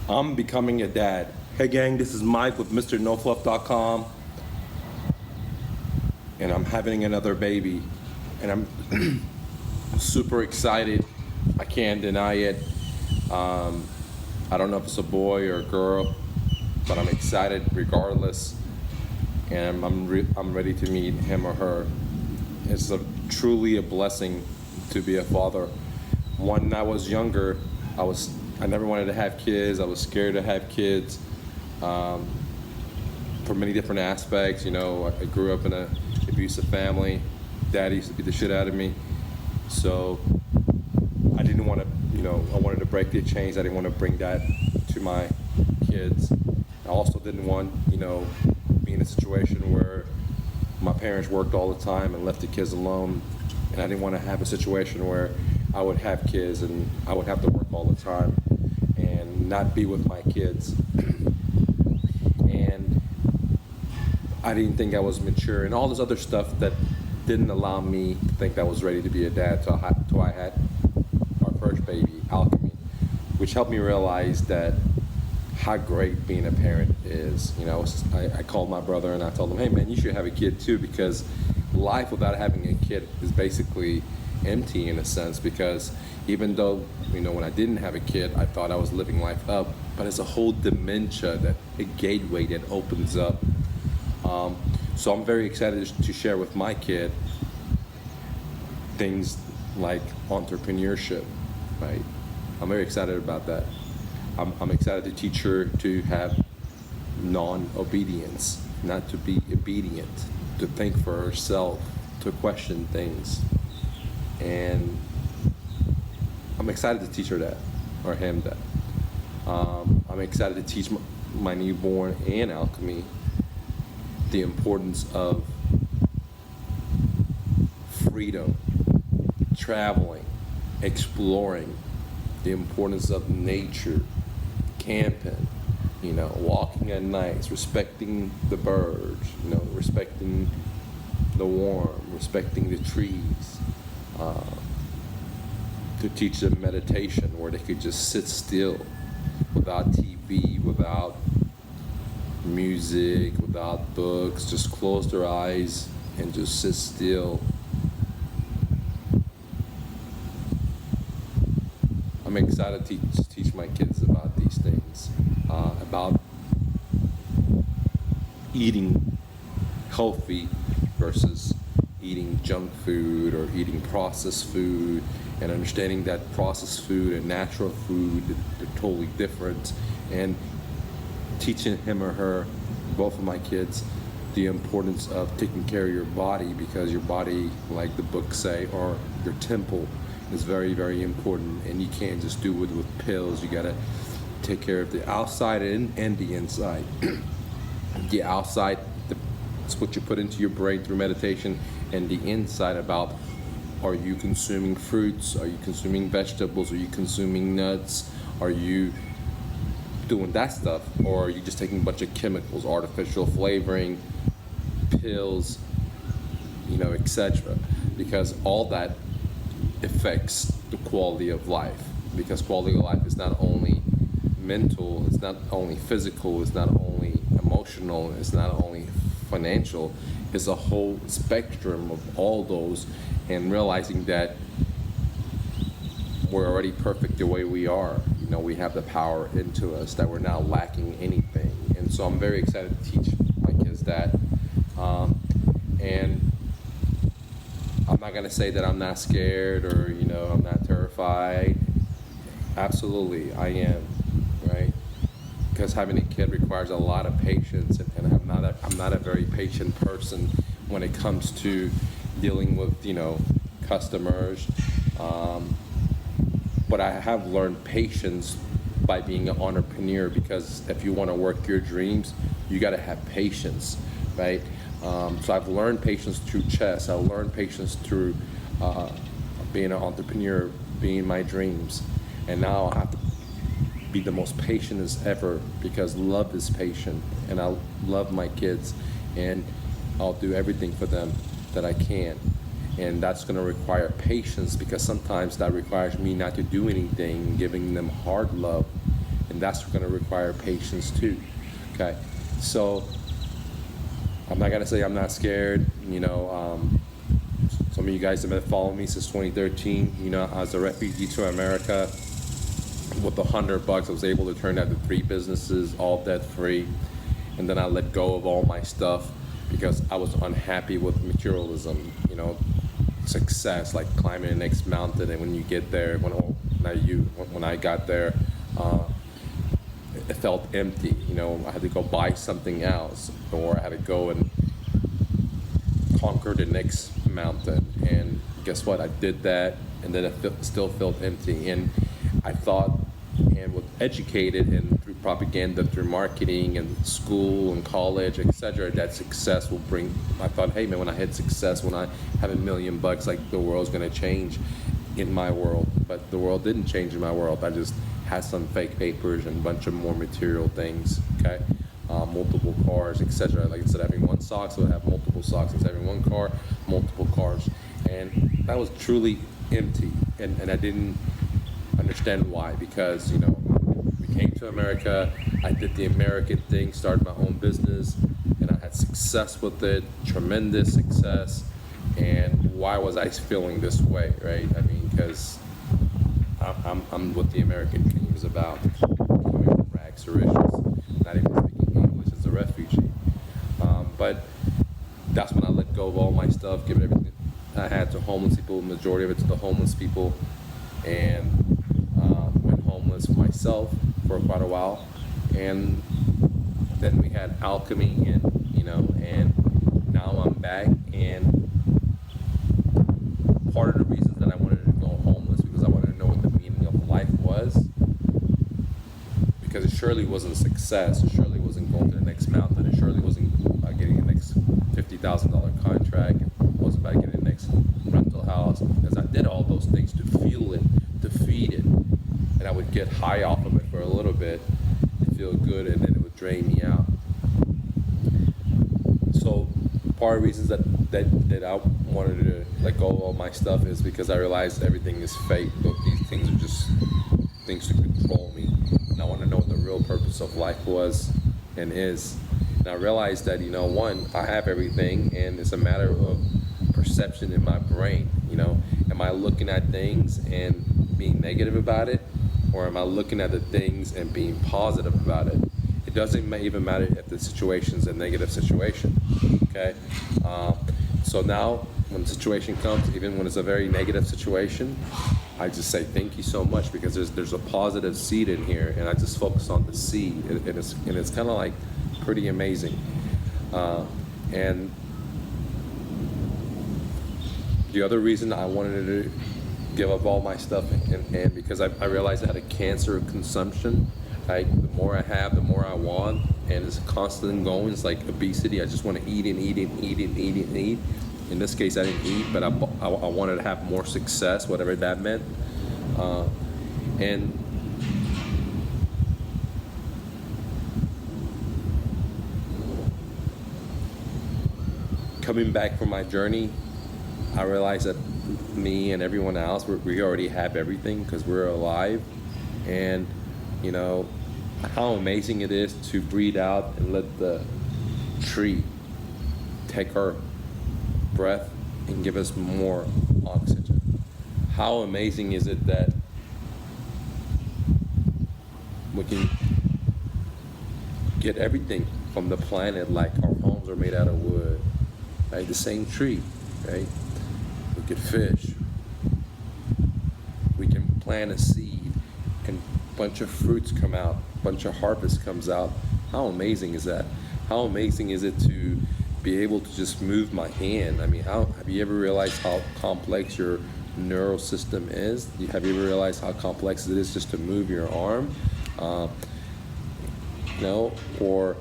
I'm becoming a dad. Hey gang, this is Mike with MrNoFluff.com, and I'm having another baby, and I'm super excited. I can't deny it. I don't know if it's a boy or a girl, but I'm excited regardless, and I'm ready to meet him or her. It's truly a blessing to be a father. When I was younger, I never wanted to have kids. I was scared to have kids for many different aspects. You know, I grew up in an abusive family. Dad used to beat the shit out of me. So I didn't want to, I wanted to break the chains. I didn't want to bring that to my kids. I also didn't want, be in a situation where my parents worked all the time and left the kids alone. And I didn't want to have a situation where I would have kids and I would have to work all the time and not be with my kids. And I didn't think I was mature and all this other stuff that didn't allow me to think I was ready to be a dad till I had our first baby, Alchemy, which helped me realize that how great being a parent is. I called my brother and I told him, hey man, you should have a kid too, because life without having a kid is basically empty in a sense, because even though, when I didn't have a kid, I thought I was living life up, but it's a whole dementia, that a gateway that opens up. So I'm very excited to share with my kid things like entrepreneurship, right? I'm very excited about that. I'm excited to teach her to have non-obedience, not to be obedient, to think for herself, to question things. And I'm excited to teach her that, or him that. I'm excited to teach my newborn and Alchemy the importance of freedom, traveling, exploring, the importance of nature, camping, walking at nights, respecting the birds, respecting the warmth, respecting the trees, to teach them meditation where they could just sit still without TV, without music, without books, just close their eyes and just sit still. I'm excited to teach my kids about these things, about eating healthy versus eating junk food or eating processed food, and understanding that processed food and natural food are totally different, and teaching him or her, both of my kids, the importance of taking care of your body, because your body, like the books say, or your temple, is very, very important, and you can't just do it with pills. You gotta take care of the outside and the inside. The outside, it's what you put into your brain through meditation, and the inside about, are you consuming fruits? Are you consuming vegetables? Are you consuming nuts? Are you doing that stuff? Or are you just taking a bunch of chemicals, artificial flavoring, pills, etc.? Because all that affects the quality of life, because quality of life is not only mental, it's not only physical, it's not only emotional, it's not only financial, it's a whole spectrum of all those, and realizing that we're already perfect the way we are. We have the power into us, that we're not lacking anything. And so I'm very excited to teach my kids that. And I'm not gonna say that I'm not scared or I'm not terrified. Absolutely, I am, right? Because having a kid requires a lot of patience, and I'm not a very patient person when it comes to dealing with customers. But I have learned patience by being an entrepreneur, because if you want to work your dreams, you got to have patience, right? So I've learned patience through chess. I learned patience through being an entrepreneur, being my dreams. And now I have to be the most patient as ever, because love is patient, and I love my kids, and I'll do everything for them that I can. And that's going to require patience, because sometimes that requires me not to do anything, giving them hard love, and and that's going to require patience too. Okay, so I'm not going to say I'm not scared. Some of you guys have been following me since 2013. As a refugee to America, with $100, I was able to turn that to 3 businesses, all debt free. And then I let go of all my stuff because I was unhappy with materialism. Success, like climbing the next mountain, and when you get there, when I got there, it felt empty. I had to go buy something else, or I had to go and conquer the next mountain. And guess what? I did that, and then it still felt empty. And I thought, and was educated and through propaganda, through marketing and school and college, etc., that success will bring. I thought, hey man, when I hit success, when I have $1 million, like the world's gonna change in my world. But the world didn't change in my world. I just had some fake papers and a bunch of more material things. Okay. Multiple cars, etc. Like instead of having one socks, I would have multiple socks. Instead of having one car, multiple cars. And that was truly empty. And I didn't understand why, because we came to America, I did the American thing, started my own business, and I had success with it, tremendous success. And why was I feeling this way, right? I mean, because I'm what the American dream is about, coming from rags to riches, not even speaking English as a refugee. But that's when I let go of all my stuff, give everything I had to homeless people, majority of it to the homeless people, and went homeless myself for quite a while. And then we had alchemy, and now I'm back. And part of the reasons that I wanted to go homeless, because I wanted to know what the meaning of life was, because it surely wasn't success, it surely wasn't going to the next mountain, it surely wasn't getting the next $50,000 contract, it wasn't about getting the next rental house, because I did all those things to fuel it, to feed it, and I would get high off of it for a little bit and feel good, and then it would drain me out. So part of the reasons that I wanted to let go of all my stuff is because I realized everything is fake. These things are just things to control me, and I want to know what the real purpose of life was and is. And I realized that one, I have everything, and it's a matter of perception in my brain. Am I looking at things and being negative about it, or am I looking at the things and being positive about it? It doesn't even matter if the situation's a negative situation. Okay, so now when the situation comes, even when it's a very negative situation, I just say thank you so much, because there's a positive seed in here, and I just focus on the seed, and it's kind of like pretty amazing. And the other reason I wanted to give up all my stuff, and because I realized I had a cancer of consumption. Like the more I have, the more I want, and it's constant going. It's like obesity. I just want to eat and eat and eat and eat and eat. In this case, I didn't eat, but I wanted to have more success, whatever that meant. And coming back from my journey, I realized that me and everyone else, we already have everything because we're alive. And how amazing it is to breathe out and let the tree take our breath and give us more oxygen. How amazing is it that we can get everything from the planet, like our homes are made out of wood, right? The same tree, right? We could fish. We can plant a seed and a bunch of fruits come out, a bunch of harvest comes out. How amazing is that? How amazing is it to be able to just move my hand? I mean, have you ever realized how complex your neural system is? Have you ever realized how complex it is just to move your arm? Or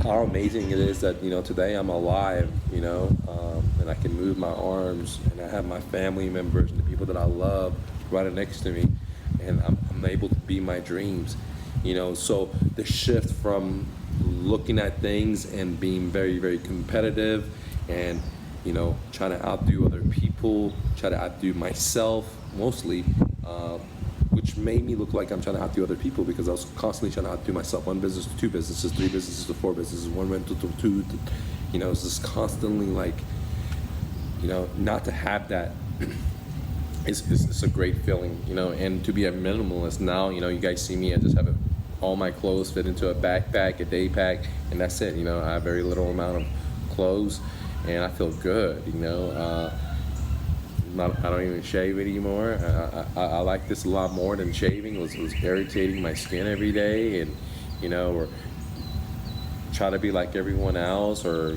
how amazing it is that today I'm alive, and I can move my arms, and I have my family members and the people that I love right next to me, and I'm able to be my dreams. So the shift from looking at things and being very, very competitive, and trying to outdo other people, try to outdo myself mostly, which made me look like I'm trying to outdo other people because I was constantly trying to outdo myself. One business to two businesses, three businesses to four businesses, one rental to two. It's just constantly like, not to have that. It's a great feeling, and to be a minimalist now, you guys see me, I just have all my clothes fit into a backpack, a day pack, and that's it. I have very little amount of clothes, and I feel good. I don't even shave anymore. I like this a lot more than shaving. It was irritating my skin every day, and or try to be like everyone else, or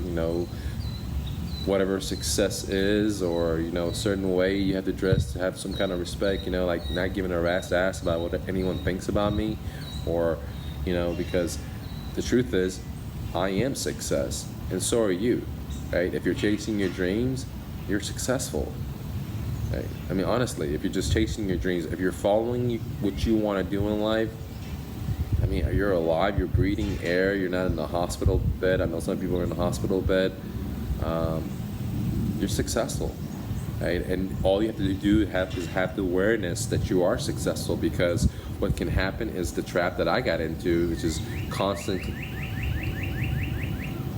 whatever success is, or a certain way you have to dress to have some kind of respect, like not giving a rat's ass about what anyone thinks about me, or because the truth is I am success, and so are you, right? If you're chasing your dreams, you're successful, right? I mean, honestly, if you're just chasing your dreams, if you're following what you want to do in life, I mean, you're alive, you're breathing air, you're not in the hospital bed. I know some people are in the hospital bed. You're successful, right? And all you have to do is have the awareness that you are successful, because what can happen is the trap that I got into, which is constant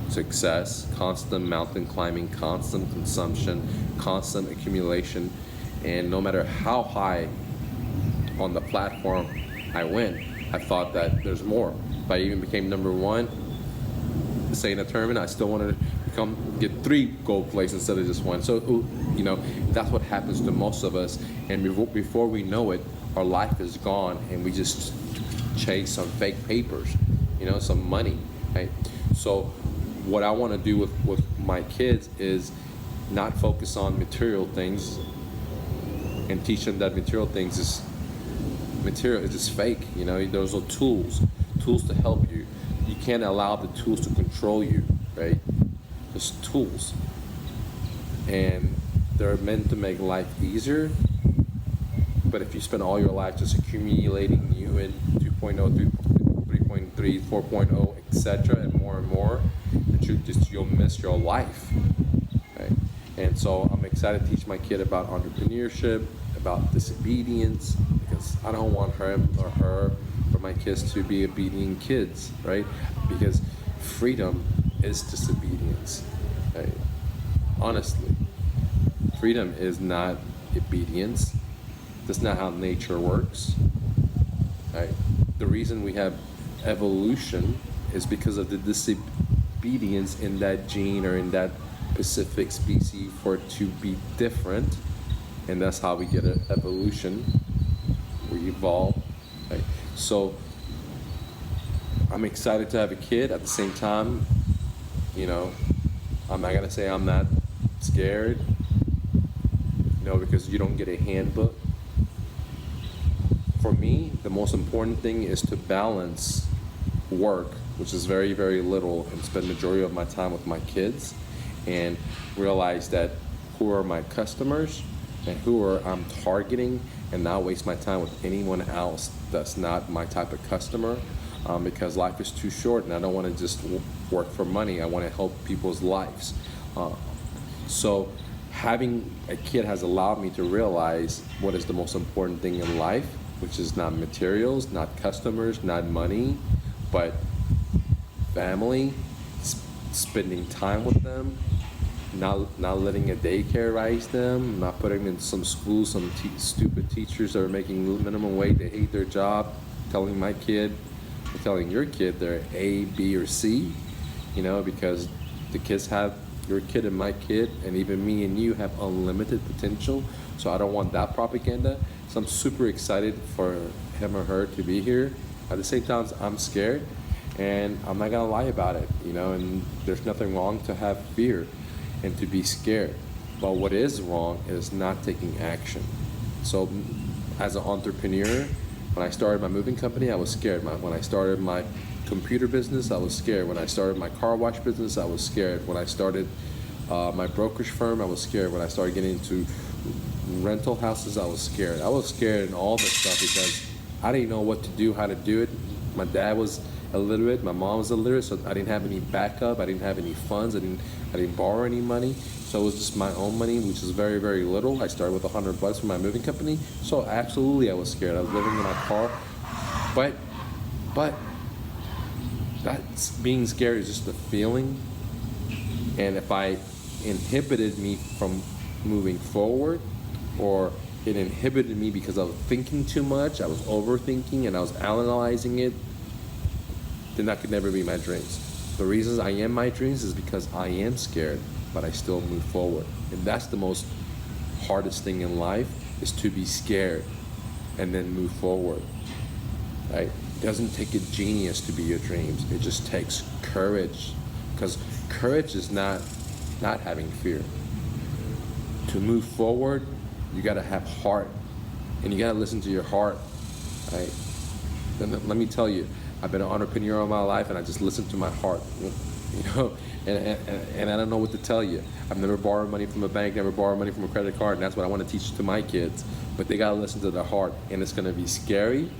success, constant mountain climbing, constant consumption, constant accumulation, and no matter how high on the platform I went, I thought that there's more. If I even became number one, say in a tournament, I still wanted to get 3 gold plates instead of just 1. So that's what happens to most of us, and before we know it, our life is gone, and we just chase some fake papers, some money, right? So what I want to do with my kids is not focus on material things and teach them that material things is just fake. Those are tools to help you. You can't allow the tools to control you, right? Just tools, and they're meant to make life easier. But if you spend all your life just accumulating new in 2.0, 3.3, 4.0, etc., and more, you'll miss your life, right? And so I'm excited to teach my kid about entrepreneurship, about disobedience, because I don't want him or her or my kids to be obedient kids, right? Because freedom is disobedience, right? Honestly, freedom is not obedience. That's not how nature works, right? The reason we have evolution is because of the disobedience in that gene or in that specific species for it to be different, and that's how we get an evolution. We evolve, right? So I'm excited to have a kid. At the same time, I'm not gonna say I'm not scared, because you don't get a handbook. For me, the most important thing is to balance work, which is very, very little, and spend the majority of my time with my kids, and realize that who are my customers and who I'm targeting, and not waste my time with anyone else that's not my type of customer, because life is too short, and I don't want to just work for money. I want to help people's lives. So having a kid has allowed me to realize what is the most important thing in life, which is not materials, not customers, not money, but family, spending time with them, not letting a daycare raise them, not putting them in some school, some stupid teachers that are making minimum wage, they hate their job, telling your kid they're A, B, or C, because the kids have, your kid and my kid, and even me and you have unlimited potential. So I don't want that propaganda. So I'm super excited for him or her to be here. At the same time, I'm scared, and I'm not gonna lie about it, and there's nothing wrong to have fear and to be scared. But what is wrong is not taking action. So as an entrepreneur, when I started my moving company, I was scared. When I started my computer business, I was scared. When I started my car wash business, I was scared. When I started my brokerage firm, I was scared. When I started getting into rental houses, I was scared. I was scared in all this stuff because I didn't know what to do, how to do it. My dad was illiterate, my mom was illiterate, so I didn't have any backup, I didn't have any funds, I didn't borrow any money. So it was just my own money, which is very, very little. I started with $100 from my moving company. So absolutely I was scared. I was living in my car. But that's being scared is just a feeling. And if I inhibited me from moving forward, or it inhibited me because I was thinking too much, I was overthinking and I was analyzing it, then that could never be my dreams. The reasons I am my dreams is because I am scared, but I still move forward. And that's the most hardest thing in life, is to be scared and then move forward. Right? It doesn't take a genius to be your dreams. It just takes courage. Because courage is not having fear. To move forward, you gotta have heart. And you gotta listen to your heart. Right? Then let me tell you, I've been an entrepreneur all my life, and I just listen to my heart, you know, and I don't know what to tell you. I've never borrowed money from a bank, never borrowed money from a credit card, and that's what I want to teach to my kids. But they gotta listen to their heart, and it's gonna be scary,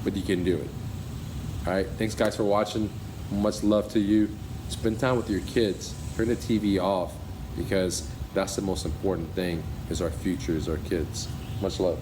but you can do it. All right, thanks guys for watching. Much love to you. Spend time with your kids. Turn the TV off, because that's the most important thing, is our future, is our kids. Much love.